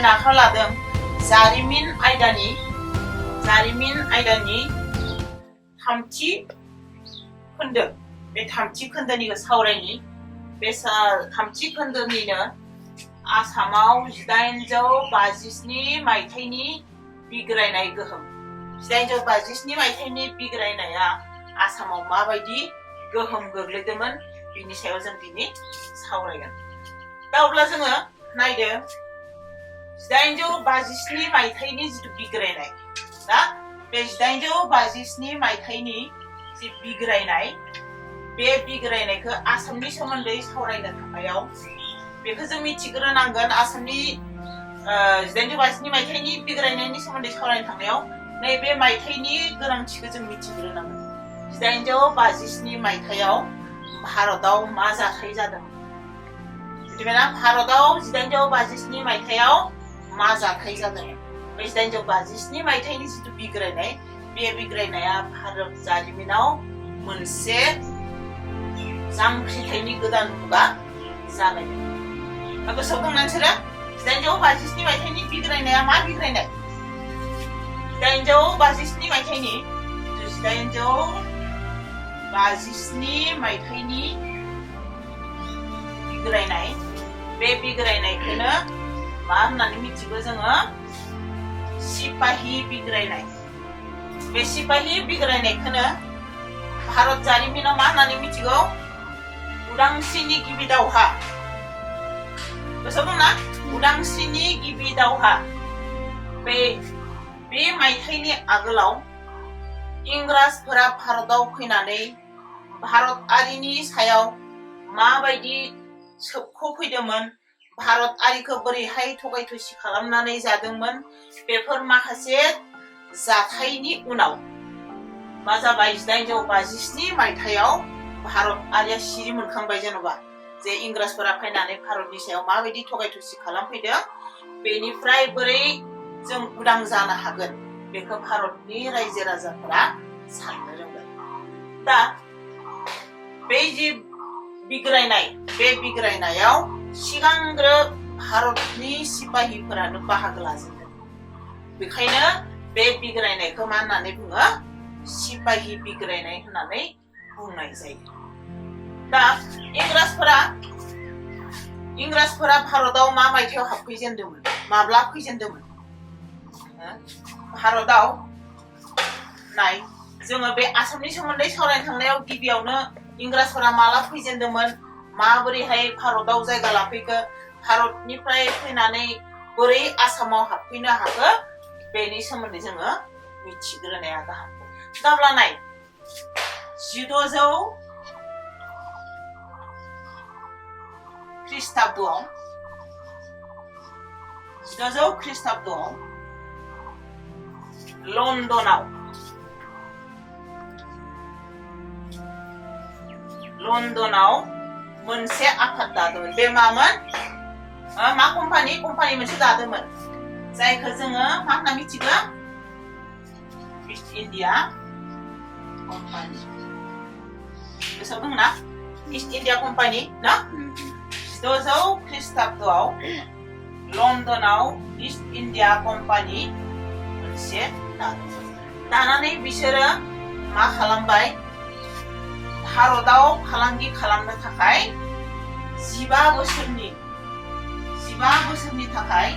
फरायनो आखायाव लादों जारिमिन आयदानि थामथि खोन्दो। बे थामथि खोन्दोनिखौ सावरायनि। बे थामथि खोन्दोनिनो आसामाव 1857 मायथाइनि बिग्रायनाय गोहोम। 1857 मायथाइनि बिग्रायनाया आसामाव माबायदि गोहोम गोग्लैदोंमोन बिनि सायाव जों दिनै सावरायगोन। दा अब्ला जोङो नायदो 1857 मायथाइनि जिथु बिग्रायनाय। दा बे 1857 मायथाइनि जि बिग्रायनाय, बे बिग्रायनायखौ आसामनि सोमोन्दै सावरायनो थांनायाव बेखौ जों मिथिग्रोनांगोन। आसामनि 1857 मायथाइनि बिग्रायनायनि सोमोन्दै सावरायनो थांनायाव नैबे मायथाइनि गोनांथिखौ जों मिथिग्रोनांगोन। 1857 मायथाइयाव भारतआव मा जाथाय जादोंमोन? मिथिबायना? भारतआव 1857 मायथाइयाव मा जाथाय जादोंमोन? बे 1857 मायथाइनि जिथु बिग्रायनाय, बे बिग्रायनाया भारत जारिमिनाव मोनसे जांख्रिथायनि गोदान मुगा जागायदों। गोसोआव दंना नोंसोरो? 1857 मायथाइनि बिग्रायनाया मा बिग्रायनाय? 1857 मायथाइनि 1857 मायथाइनि बिग्रायनाय, बे बिग्रायनायखौनो मा होननानै मिथिगौ जोङो? सिपाहि बिग्रायनाय। बे सिपाहि बिग्रायनायखौनो भारत जारिमिनाव मा होननानै मिथिगौ? उदांस्रिनि गिबि दावहा। गोसोआव दंना? उदांस्रिनि गिबि दावहा। बे मायथाइनि आगोलाव इंराजफोरा भारतआव फैनानै भारतारिनि सायाव माबायदि सोबख'फैदोंमोन, भारतारिखौ बोरैहाय थगाय थसि खालामनानै जादोंमोन, बेफोर माखासे जाथायनि उनाव मा जाबाय? 1857 मायथाइयाव भारतारिया सिरि मोनखांबाय। जेन'बा जे इंराजफोरा फैनानै भारतनि सायाव माबायदि थगाय थसि खालामफैदों, बेनिफ्राय बोरै जों उदां जानो हागोन, बेखौ भारतनि रायजो राजाफोरा साननो रोंबाय। दा बे जि बिग्रायनाय, बे बिग्रायनायाव सिगांग्रो भारतनि सिपाहिफोरानो बाहागो लाजेनदों। बेखायनो बे बिग्रायनायखौ मा होननानै बुङो? सिपाहि बिग्रायनाय होननानै बुंनाय जायो। दा इंराजफोरा भारतआव मा मायथाइयाव हाबफैजेनदोंमोन? माब्ला फैजेनदोंमोन? भारतआव नाय, जोङो बे आसामनि सोमोन्दै सावरायनो थांनायाव गिबियावनो इंराजफोरा माला फैजेनदोंमोन, माबोरैहाय भारतआव जायगा लाफैखो, भारतनिफ्राय फैनानै बोरै आसामाव हाबफैनो हाखो, बेनि सोमोन्दै जोङो मिथिग्रोनाया गाहाम। दा अब्ला नाय, 1600 ख्रिस्टाब्दआव लन्दनाव मोनसे आफाद दादोंमोन। बे मामोन? मा कम्पानि मोनसे दादोंमोन, जायखौ जोङो मा होनना मिथिगौ? East India company. गोसोआव दंना? इस्ट इन्डिया कम्पानि ना? 1600 ख्रिस्टाब्दआव लन्दनाव इस्ट इन्डिया कम्पानि मोनसे दादोंमोन। दानानै बिसोरो मा खालामबाय? भारतआव फालांगि खालामनो थाखाय 15 बोसोरनि थाखाय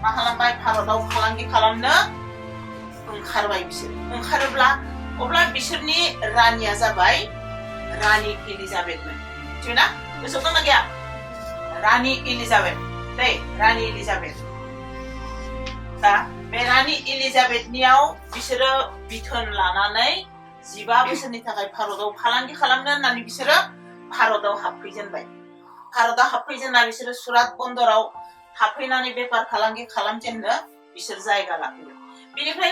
मा खालामबाय? भारतआव फालांगि खालामनो ओंखारबाय बिसोर। ओंखारोब्ला अब्ला बिसोरनि रानिया जाबाय रानि एलिजाबेथमोन। मिथिबायना? गोसोआव दंना गैया? रानि एलिजाबेथ। रानि एलिजाबेथ। दा बे रानि एलिजाबेथनियाव बिसोरो बिथोन लानानै 15 बोसोरनि थाखाय भारतआव फालांगि खालामनो होननानै बिसोरो भारतआव हाबफैजेनबाय। भारतआव हाबफैजेनना बिसोरो सुरात बन्दराव हाबफैनानै बेफार फालांगि खालामजेननो बिसोर जायगा लाफैबाय। बेनिफ्राय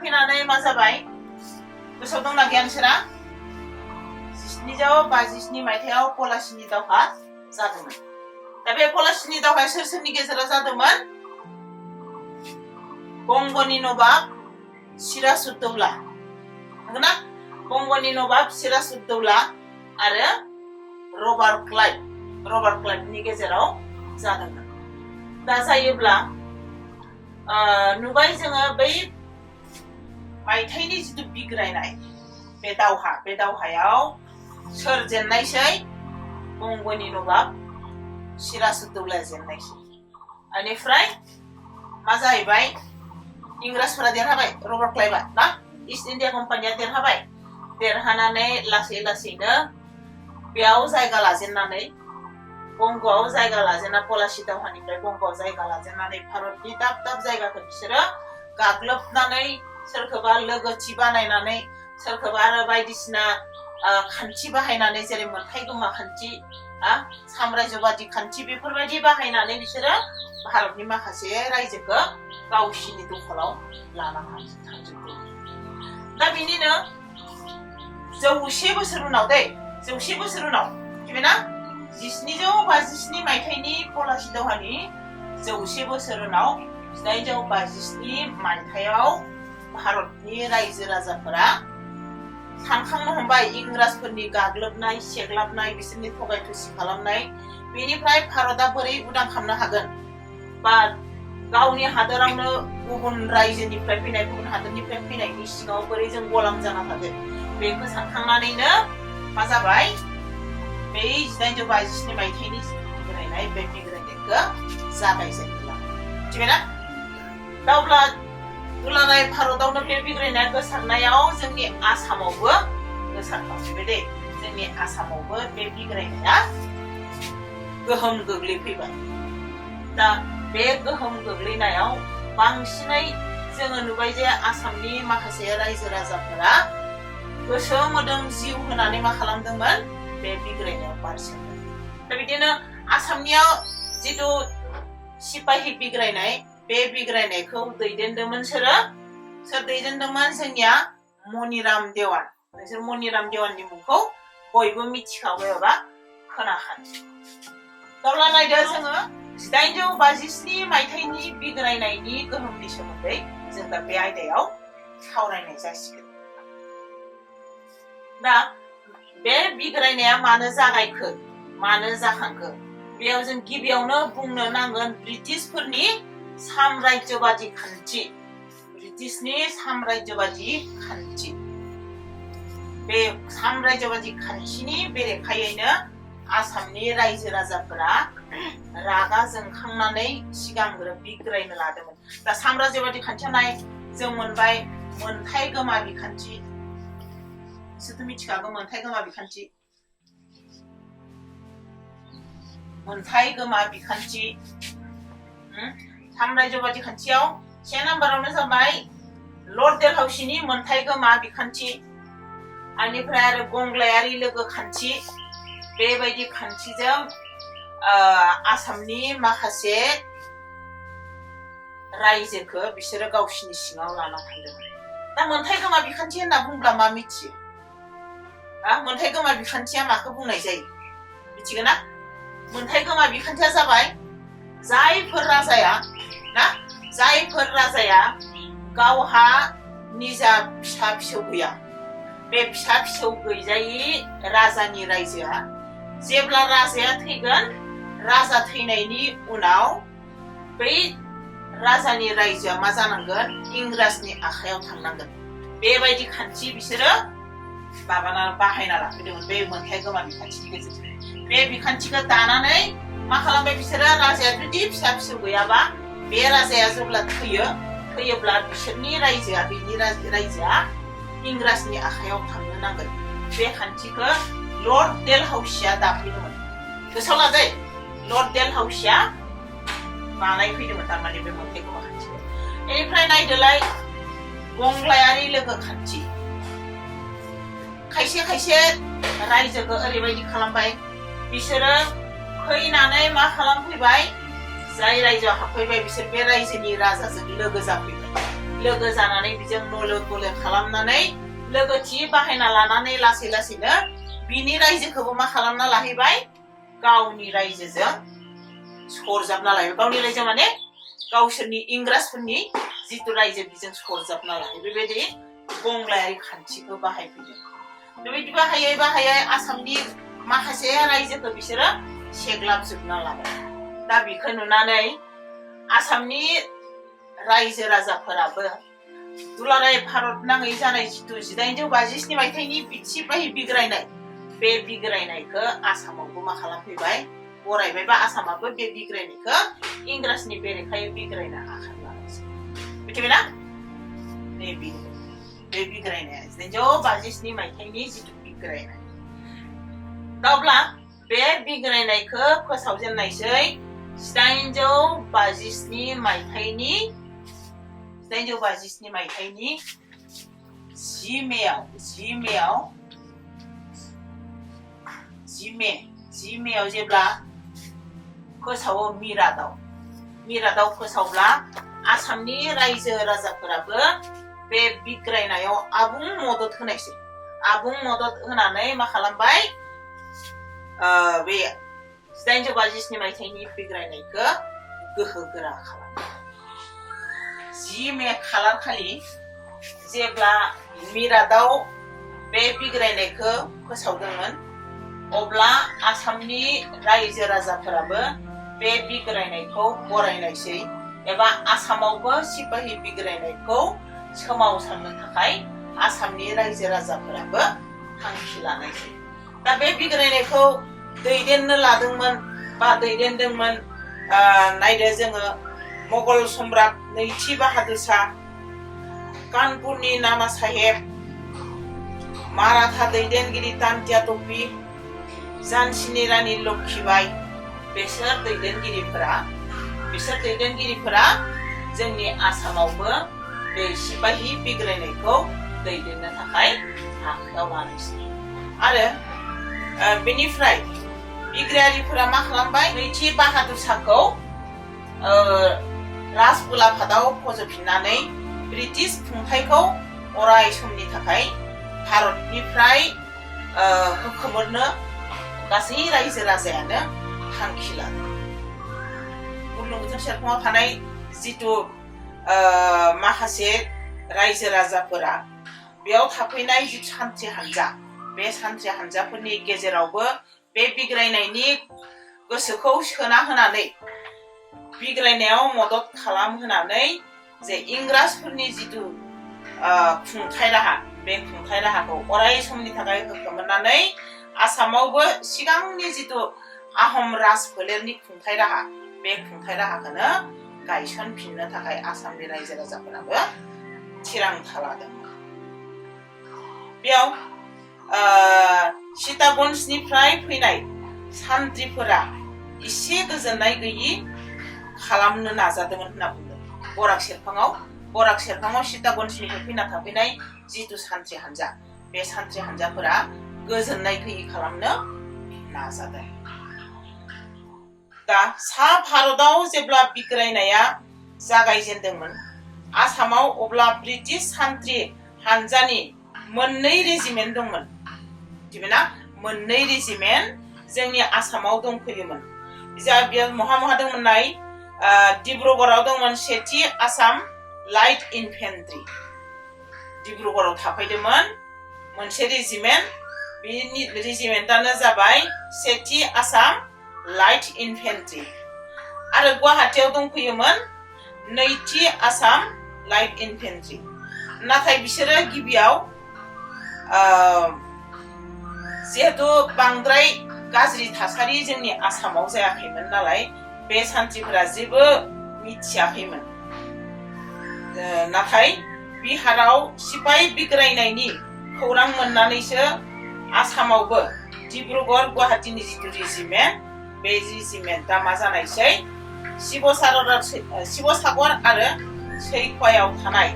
फैनानै मा जाबाय? गोसोआव दंना गैया नोंसोरा? 1757 मायथाइयाव पलासिनि दावहा जादोंमोन। दा बे पलासिनि दावहाया सोरनि गेजेराव जादोंमोन? गंगनि नवाब सिराजुद्दौला। नंगौना? बंग'नि नवाब सिराजुद्दौला आरो रबार्ट क्लाइभनि गेजेराव जादोंमोन। दा जायोब्ला नुबाय जोङो बै मायथाइनि जिथु बिग्रायनाय बे दावहायाव सोर जेननायसै? बंग'नि नवाब सिराजुद्दौलाया जेननायसै। बेनिफ्राय मा जाहैबाय? इंराजफोरा देरहाबाय, रबार्ट क्लाइभआ ना इस्ट इन्डिया कम्पानिया देरहानानै लासैनो बेयाव जायगा लाजेननानै बंग'आव जायगा लाजेनना पलासि दावहानिफ्राय बंग'आव जायगा लाजेननानै भारतनि दाब जायगाखौ बिसोरो गाग्लोबनानै सोरखौबा लोगोथि बानायनानै सोरखौबा आरो बायदिसिना खान्थि बाहायनानै जेरै मोनथाय गोमा खान्थि, साम्रायजोबादि खान्थि बेफोरबायदि बाहायनानै बिसोरो भारतनि माखासे रायजोखौ गावसिनि दखलाव लाना थांजोबदों। दा बिनिनो 100 बोसोर उनाव मिथिबायना 1757 मायथाइनि पलासि दावहानि 100 बोसोर उनाव 1857 मायथाइयाव भारतनि रायजो राजाफोरा सानखांनो हमबाय इंराजफोरनि गाग्लोबनाय सेग्लाबनाय बिसोरनि थगाय थसि खालामनाय बेनिफ्राय भारतआ बोरै उदां खालामनो हागोन बा गावनि हादोरावनो गुबुन रायजोनिफ्राय फैनाय गुबुन हादोरनिफ्राय फैनायनि सिगाङाव बोरै जों गलाम जाना थागोन बेखौ सानखांनानैनो मा जाबाय बे 1857 मायथाइनि बिग्रायनाय बे बिग्रायनायखौ जागायजेनदों। मिथिबायना? दा अब्ला दुलाराय भारतआवनो बे बिग्रायनाया गोसारनायाव जोंनि आसामावबो गोसारखांफैबाय दे। जोंनि आसामावबो बे बिग्रायनाया गोहोम गोग्लैफैबाय। दा बे गोहोम गोग्लैनायाव बांसिनै जोङो नुबाय जे आसामनि माखासे रायजो राजाफोरा गोसो मोदोम जिउ होनानै मा खालामदोंमोन? बे बिग्रायनायाव बारसोमदों। दा बिदिनो आसामनियाव जिथु सिपाहि बिग्रायनाय बे बिग्रायनायखौ दैदेनदोंमोन सोर दैदेनदोंमोन? जोंनिया मनिराम देवान। नोंसोर मनिराम देवाननि मुंखौ बयबो मिथिखागौ एबा खोनाखादों। अब्ला नायदो जोङो 1857 मायथाइनि बिग्रायनायनि गोहोमनि सोमोन्दै जों दा बे आयदायाव सावरायनाय जासिगोन। दा बे बिग्रायनाया मानो जागायखो? मानो जाखांखो? बेयाव जों गिबियावनो बुंनो नांगोन ब्रिटिशफोरनि साम्रायजोबादि खान्थि। ब्रिटिशनि साम्रायजोबादि खान्थि। बे साम्रायजोबादि खान्थिनि बेरेखायैनो आसामनि रायजो राजाफोरा रागा जोंखांनानै सिगांग्रो बिग्रायनो लादोंमोन। दा साम्रायजोबादि खान्थिया जों मोनबाय मोनथाय गोमा बिखान्थि। नोंसोरथ' मिथिखागौ मोनथाय गोमा बिखान्थि। साम्रायजोबादि खान्थियाव 1 नाम्बारावनो जाबाय लर्ड डेलहाउसीनि मोनथाय गोमा बिखान्थि। बेनिफ्राय आरो गंग्लायारि लोगो खान्थि। बेबायदि खान्थिजों आसामनि माखासे रायजोखौ बिसोरो गावसिनि सिङाव लाना थांदोंमोन। दा मोनथाय गोमा बिखान्थि होनना बुंब्ला मा मिथियो? मोनथाय गोमा बिखान्थिया माखौ बुंनाय जायो? मिथिगोन ना? मोनथाय गोमा बिखान्थिया जाबाय जायफोर राजाया गावहा निजा फिसा फिसौ गैया, बे फिसा फिसौ गैजायै राजानि रायजोआ जेब्ला राजाया थैगोन, राजा थैनायनि उनाव बै राजानि रायजोआ मा जानांगोन? इंराजनि आखायाव थांनांगोन। बेबायदि खान्थि बिसोरो बाहायना लाफैदोंमोन बे मोनथाय गोमा बिखान्थिनि गेजेरजों। बे बिखान्थिखौ दानानै मा खालामबाय बिसोरो? राजाया जुदि फिसा फिसौ गैयाबा बे राजाया जेब्ला थैयोब्ला बिसोरनि रायजोआ इंराजनि आखायाव थांनो नांगोन। बे खान्थिखौ लर्ड डेलहाउसीया दाफैदोंमोन। गोसोआव लादो, लर्ड डेलहाउसीया बानायफैदोंमोन थारमाने बे मोनथाय गोमा खान्थिखौ। बेनिफ्राय नायदोलाय गंग्लायारि लोगो खान्थि। खायसे रायजोखौ ओरैबायदि खालामबाय बिसोरो फैनानै मा खालामफैबाय? जाय रायजोआव हाबफैबाय बिसोर बे रायजोनि राजाजों लोगो जाफैबाय। लोगो जानानै बिजों नले गले खालामनानै लोगोथि बाहायना लानानै लासैनो बिनि रायजोखौबो मा खालामना लाहैबाय? गावनि रायजोजों सरजाबना लाहैबाय। गावनि रायजो माने गावसोरनि इंराजफोरनि जिथु रायजो बिजों सरजाबना लाहैबाय। बेबायदि गंग्लायारि खान्थिखौ बाहायफैदों। बेबायदि बाहायै आसामनि माखासे रायजोखौ बिसोरो सेग्लाबजोबना लाबाय। दा बेखौ नुनानै आसामनि रायजो राजाफोराबो दुलाराय भारत नाङै जानाय जिथु 1857 मायथाइनि सिपाहि बिग्रायनाय बे बिग्रायनायखौ आसामावबो मा खालामफैबाय बरायबाय बा आसामाबो बे बिग्रायनायखौ इंराजनि बेरेखायै बिग्रायनो आखाइ लानायसै। मिथिबायना? बे बिग्रायनाया 1857 मायथाइनि जिथु बिग्रायनाय। दा अब्ला बे बिग्रायनायखौ फोसावजेननायसै 1857 मायथाइनि 10 मेआव जेब्ला फोसावो मिरादाव फोसावब्ला आसामनि रायजो राजाफोराबो बे बिग्रायनायाव आबुं मदद होनायसै। आबुं मदद होनानै मा खालामबाय बे 1857 मायथाइनि बिग्रायनायखौ गोहोगोरा खालामबाय। 10 मे खालार खालि जेब्ला मिरादाव बे बिग्रायनायखौ फोसावदोंमोन अब्ला आसामनि रायजो राजाफोराबो बे बिग्रायनायखौ बरायनायसै एबा आसामावबो सिपाहि बिग्रायनायखौ सोमावसारनो थाखाय आसामनि रायजो राजाफोराबो थांखि लानायसै। दा बे बिग्रायनायखौ दैदेननो लादोंमोन बा दैदेनदोंमोन नायदो जोङो मुगल सम्राट नैथि बाहादुर शाह, कानपुरनि नाना साहेब, माराठा दैदेनगिरि तान्त्या टोपी, झान्सीनि रानी लक्ष्मीबाई बिसोर दैदेनगिरिफोरा जोंनि आसामावबो बे सिपाहि बिग्रायनायखौ दैदेननो थाखाय आखायाव लानायसै। आरो बेनिफ्राय बिग्रायारिफोरा मा खालामबाय नैथि बाहादुर शाहखौ राजउलाफादाव फज'फिननानै ब्रिटिश खुंथायखौ अराय समनि थाखाय भारतनिफ्राय होखोमोरनो गासै रायजो राजायानो थांखि लादों। बुरलुंबुथुर सेरफाङाव थानाय जिथु माखासे रायजो राजाफोरा बेयाव थाफैनाय जिथु सान्थ्रि हान्जा बे सान्थ्रि हान्जाफोरनि गेजेरावबो बे बिग्रायनायनि गोसोखौ सोना होनानै बिग्रायनायाव मदद खालामहोनानै जे इंराजफोरनि जिथु खुंथाय राहा बे खुंथाय राहाखौ अराय समनि थाखाय होखोमोरनानै आसामावबो सिगांनि जिथु आहम राज फोलेरनि खुंथाय राहा बे खुंथाय राहाखौनो गायसनफिननो थाखाय आसामनि रायजो राजाफोराबो थिरांथा लादोंमोन। बेयाव सीतागन्जनिफ्राय फैनाय सान्थ्रिफोरा एसे गोजोननाय गैयि खालामनो नाजादोंमोन होनना बुंदों। बराक सेरफाङाव सीतागन्जनिफ्राय फैना थाफैनाय जिथु सान्थ्रि हान्जा बे सान्थ्रि हान्जाफोरा गोजोननाय गैयि खालामनो नाजादों। दा सा भारताव जेब्ला बिग्रायनाया जागायजेनदोंमोन आसामाव अब्ला ब्रिटिश सान्थ्रि हान्जानि मोननै रेजिमेन्ट दंमोन। मिथिबायना? मोननै रेजिमेन्ट जोंनि आसामाव दंफैयोमोन। बेयाव महा दंमोननाय डिब्रुगड़आव दंमोन सेथि आसाम लाइट इनफेन्ट्रि। डिब्रुगड़आव थाफैदोंमोन मोनसे रेजिमेन्ट, बे रेजिमेन्टआनो जाबाय सेथि आसाम लाइट इनफेन्ट्रि। आरो गुवाहाटीयाव दंफैयोमोन नैथि आसाम लाइट इनफेन्ट्रि। नाथाय बिसोरो गिबियाव जिहेतु बांद्राय गाज्रि थासारि जोंनि आसामाव जायाखैमोन नालाय बे सान्थ्रिफोरा जेबो मिथियाखैमोन। नाथाय बिहाराव सिपाहि बिग्रायनायनि खौरां मोननानैसो आसामावबो डिब्रुगड़ गुवाहाटीनि जिथु रेजिमेन्ट बे रेजिमेन्टआ मा जानायसै शिवसागर आरो सैख'वायाव थानाय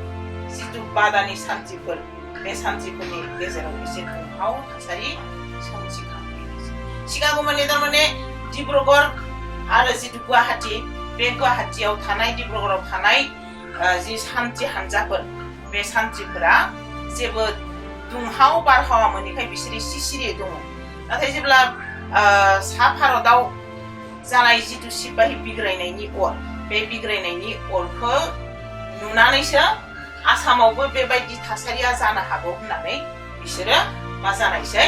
जिथु बादानि सान्थ्रिफोर बे सान्थ्रिफोरनि गेजेराव एसे दुंहाव थासारि सोमजिखांबाय। सिगाङाव थारमाने डिब्रुगड़ आरो जिथु गुवाहाटी बे गुवाहाटीयाव थानाय डिब्रुगड़आव थानाय जि सान्थ्रि हान्जाफोर बे सान्थ्रिफोरा जेबो दुंहाव बारहावा मोनैखाय बिसोर एसे सिरियै दङ। नाथाय जेब्ला सा भारताव जानाय जिथु सिपाहि बिग्रायनायनि अर बे बिग्रायनायनि अरखौ नुनानैसो आसामावबो बेबायदि थासारिया जानो हागौ होननानै बिसोरो मा जानायसै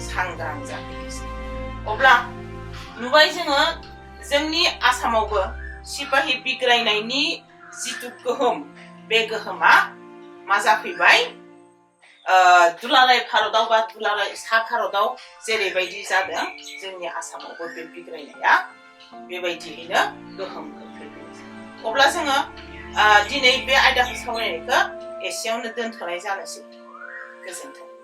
सांग्रां जाफैनोसै अब्ला नुबाय जोङो जोंनि आसामावबो सिपाहि बिग्रायनायनि जिथु गोहोम बे गोहोमा मा जाफैबाय दुलाराय भारताव बा दुलाराय सा भारताव जेरैबायदि जादों जोंनि आसामावबो बे बिग्रायनाया बेबायदियैनो गोहोम खोख्लैदों अब्ला जोङो दिनै बे आयदाखौ सावरायनायखौ एसेयावनो दोनथ'नाय जानोसै गोजोन्थों